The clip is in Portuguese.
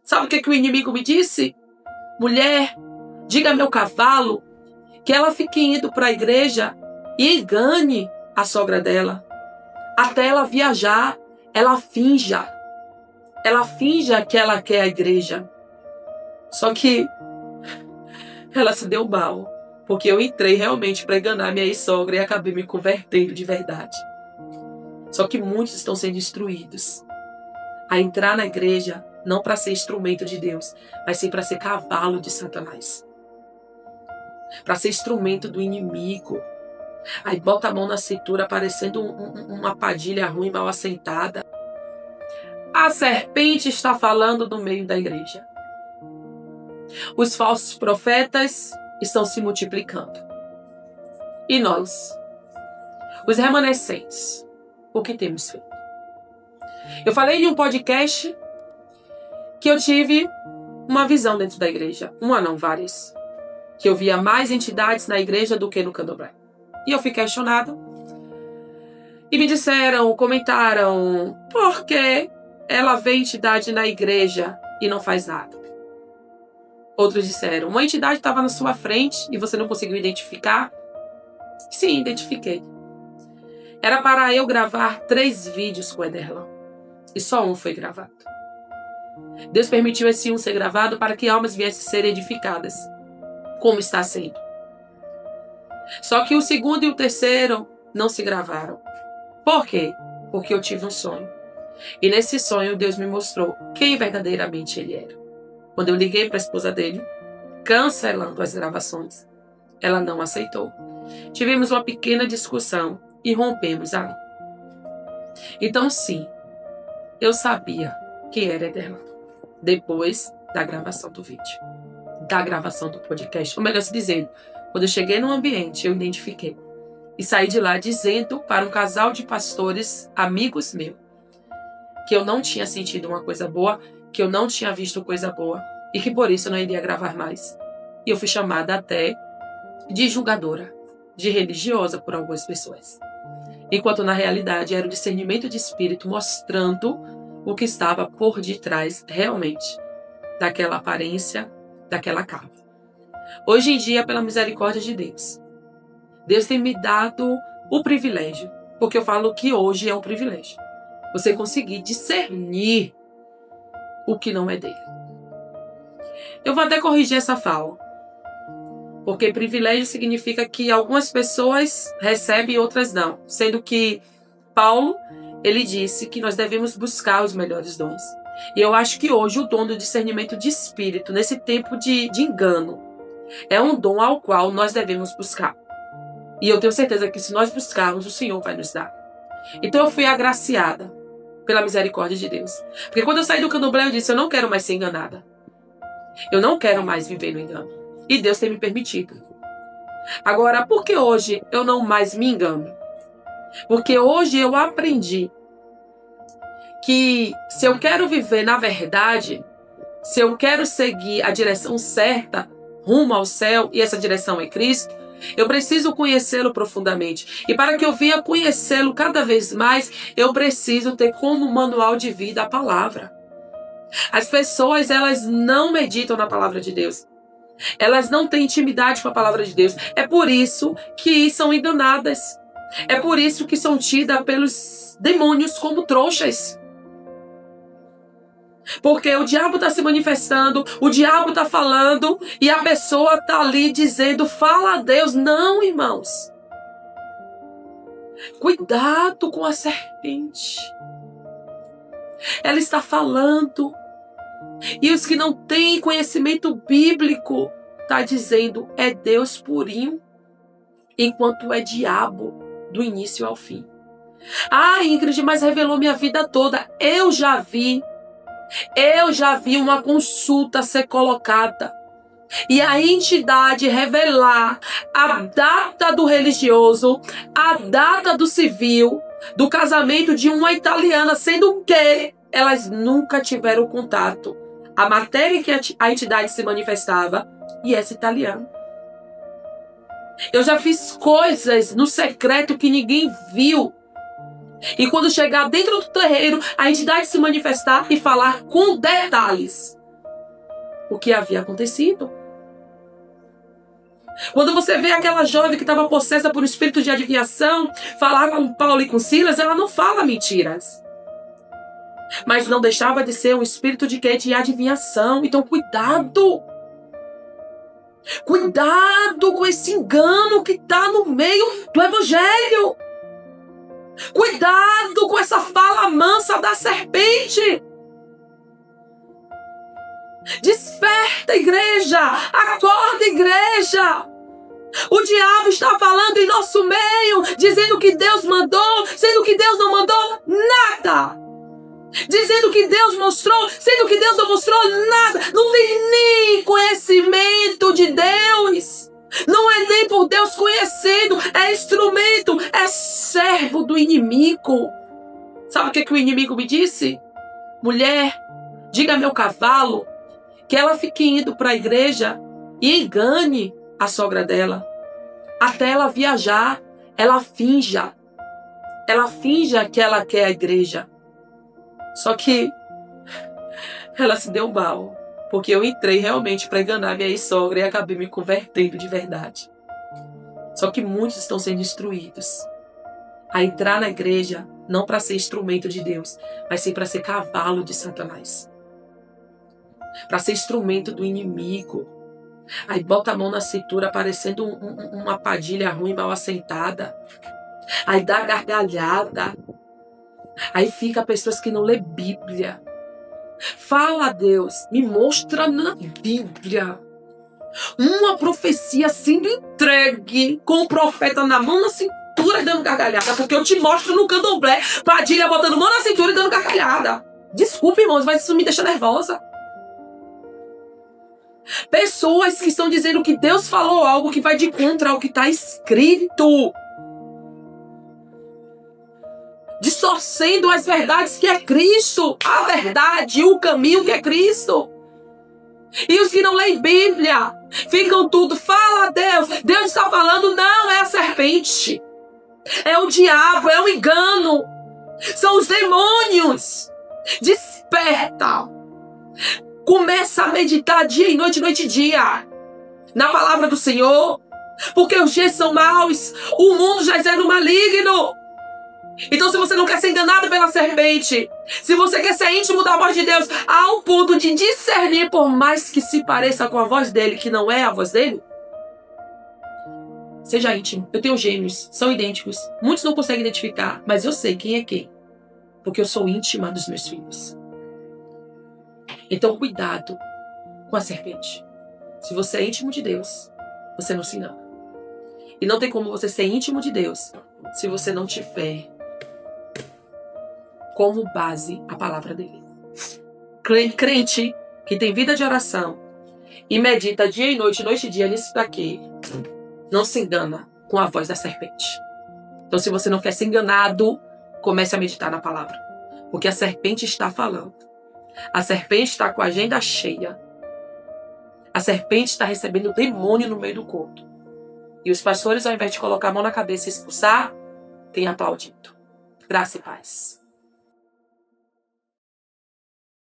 Sabe o que o inimigo me disse? Mulher, diga a meu cavalo que ela fique indo para a igreja e engane a sogra dela. Até ela viajar, ela finja que ela quer a igreja. Só que ela se deu mal, porque eu entrei realmente para enganar minha ex-sogra e acabei me convertendo de verdade. Só que muitos estão sendo instruídos a entrar na igreja não para ser instrumento de Deus, mas sim para ser cavalo de Satanás. Para ser instrumento do inimigo. Aí bota a mão na cintura parecendo uma padilha ruim, mal assentada. A serpente está falando no meio da igreja. Os falsos profetas estão se multiplicando. E nós, os remanescentes, o que temos feito? Eu falei em um podcast que eu tive uma visão dentro da igreja. Uma não, várias. Que eu via mais entidades na igreja do que no candomblé. E eu fiquei questionada. E me disseram, comentaram, por que ela vê entidade na igreja e não faz nada? Outros disseram, uma entidade estava na sua frente e você não conseguiu identificar? Sim, identifiquei. Era para eu gravar 3 vídeos com o Ederlan. E só um foi gravado. Deus permitiu esse um ser gravado para que almas viessem a ser edificadas. Como está sendo. Só que o segundo e o terceiro não se gravaram. Por quê? Porque eu tive um sonho. E nesse sonho Deus me mostrou quem verdadeiramente ele era. Quando eu liguei para a esposa dele, cancelando as gravações, ela não aceitou. Tivemos uma pequena discussão e rompemos ali. Então sim, eu sabia que era Ederlan. Depois da gravação do vídeo. Da gravação do podcast. Ou melhor se dizendo, quando eu cheguei no ambiente, eu identifiquei. E saí de lá dizendo para um casal de pastores, amigos meus, que eu não tinha sentido uma coisa boa, que eu não tinha visto coisa boa, e que por isso eu não iria gravar mais. E eu fui chamada até de julgadora, de religiosa por algumas pessoas. Enquanto na realidade era o discernimento de espírito mostrando o que estava por detrás realmente daquela aparência, daquela capa. Hoje em dia, pela misericórdia de Deus, Deus tem me dado o privilégio, porque eu falo que hoje é um privilégio, você conseguir discernir o que não é dele. Eu vou até corrigir essa fala, porque privilégio significa que algumas pessoas recebem e outras não, sendo que Paulo, ele disse que nós devemos buscar os melhores dons. E eu acho que hoje o dom do discernimento de espírito, nesse tempo de engano, é um dom ao qual nós devemos buscar. E eu tenho certeza que se nós buscarmos, o Senhor vai nos dar. Então eu fui agraciada pela misericórdia de Deus. Porque quando eu saí do candomblé, eu disse, eu não quero mais ser enganada. Eu não quero mais viver no engano. E Deus tem me permitido. Agora, por que hoje eu não mais me engano? Porque hoje eu aprendi que se eu quero viver na verdade, se eu quero seguir a direção certa, rumo ao céu, e essa direção é Cristo, eu preciso conhecê-lo profundamente. E para que eu venha conhecê-lo cada vez mais, eu preciso ter como manual de vida a palavra. As pessoas, elas não meditam na palavra de Deus. Elas não têm intimidade com a palavra de Deus. É por isso que são enganadas. É por isso que são tidas pelos demônios como trouxas. Porque o diabo está se manifestando, o diabo está falando e a pessoa está ali dizendo, fala a Deus. Não, irmãos. Cuidado com a serpente. Ela está falando. E os que não têm conhecimento bíblico está dizendo, é Deus purinho, enquanto é diabo do início ao fim. Ah, Ingrid, mas revelou minha vida toda. Eu já vi uma consulta ser colocada e a entidade revelar a data do religioso, a data do civil, do casamento de uma italiana, sendo que elas nunca tiveram contato. A matéria em que a entidade se manifestava e essa italiana. Eu já fiz coisas no secreto que ninguém viu. E quando chegar dentro do terreiro, a entidade se manifestar e falar com detalhes o que havia acontecido. Quando você vê aquela jovem que estava possessa por um espírito de adivinhação falar com Paulo e com Silas, ela não fala mentiras. Mas não deixava de ser um espírito de quê? De adivinhação. Então cuidado. Cuidado com esse engano que está no meio do evangelho. Cuidado com essa fala mansa da serpente. Desperta, igreja! Acorda, igreja! O diabo está falando em nosso meio, dizendo que Deus mandou, sendo que Deus não mandou nada. Dizendo que Deus mostrou, sendo que Deus não mostrou nada. Não tem nem conhecimento de Deus. Não é nem por Deus conhecendo, é instrumento, é servo do inimigo. Sabe o que o inimigo me disse? Mulher, diga a meu cavalo que ela fique indo para a igreja e engane a sogra dela. Até ela viajar, ela finja que ela quer a igreja. Só que ela se deu mal, porque eu entrei realmente para enganar minha ex-sogra e acabei me convertendo de verdade. Só que muitos estão sendo instruídos a entrar na igreja não para ser instrumento de Deus, mas sim para ser cavalo de Satanás. Para ser instrumento do inimigo. Aí bota a mão na cintura parecendo uma padilha ruim, mal assentada. Aí dá gargalhada. Aí fica pessoas que não lê Bíblia. Fala a Deus, me mostra na Bíblia uma profecia sendo entregue com o profeta na mão na cintura e dando gargalhada, porque eu te mostro no candomblé, padilha botando mão na cintura e dando gargalhada. Desculpe, irmãos, mas isso me deixa nervosa. Pessoas que estão dizendo que Deus falou algo que vai de contra ao que está escrito. Distorcendo as verdades que é Cristo. A verdade e o caminho que é Cristo. E os que não leem Bíblia ficam tudo, fala a Deus. Deus está falando, não, é a serpente. É o diabo, é o engano. São os demônios. Desperta. Começa a meditar dia e noite e dia. Na palavra do Senhor. Porque os dias são maus. O mundo já é no maligno. Então, se você não quer ser enganado pela serpente, se você quer ser íntimo da voz de Deus, há um ponto de discernir, por mais que se pareça com a voz dele, que não é a voz dele, seja íntimo. Eu tenho gêmeos, são idênticos. Muitos não conseguem identificar, mas eu sei quem é quem. Porque eu sou íntima dos meus filhos. Então, cuidado com a serpente. Se você é íntimo de Deus, você não se engana. E não tem como você ser íntimo de Deus se você não tiver como base a palavra dele. Crente que tem vida de oração e medita dia e noite e dia nisso daqui, não se engana com a voz da serpente. Então, se você não quer ser enganado, comece a meditar na palavra. Porque a serpente está falando. A serpente está com a agenda cheia. A serpente está recebendo o demônio no meio do culto. E os pastores, ao invés de colocar a mão na cabeça e expulsar, têm aplaudido. Graça e paz.